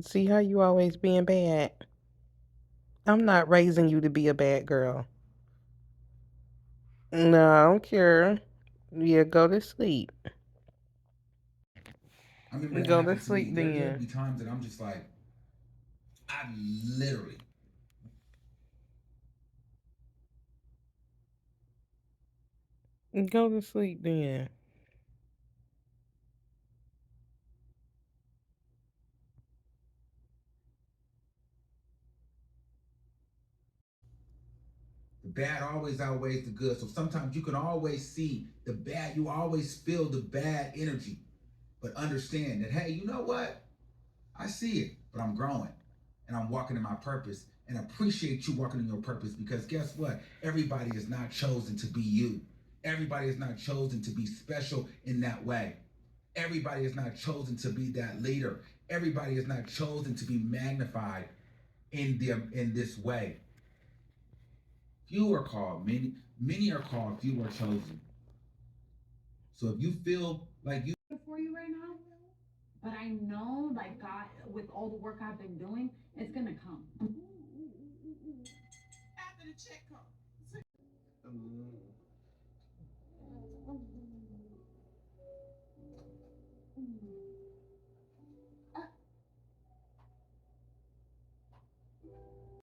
See how you always being bad? I'm not raising you to be a bad girl. No, I don't care. Yeah, go to sleep. I remember it Go to happened to me. sleep There'll then. be times that I'm just like, I literally, Go to sleep then. the bad always outweighs the good. So sometimes you can always see the bad. You always feel the bad energy, but understand that, hey, you know what? I see it, but I'm growing and I'm walking in my purpose and appreciate you walking in your purpose because guess what? Everybody is not chosen to be you. Everybody is not chosen to be special in that way. Everybody is not chosen to be that leader. Everybody is not chosen to be magnified in this way. Few are called, many are called, few are chosen. So if you feel like you for you right now, but I know like God, with all the work I've been doing, it's gonna come. After the check comes.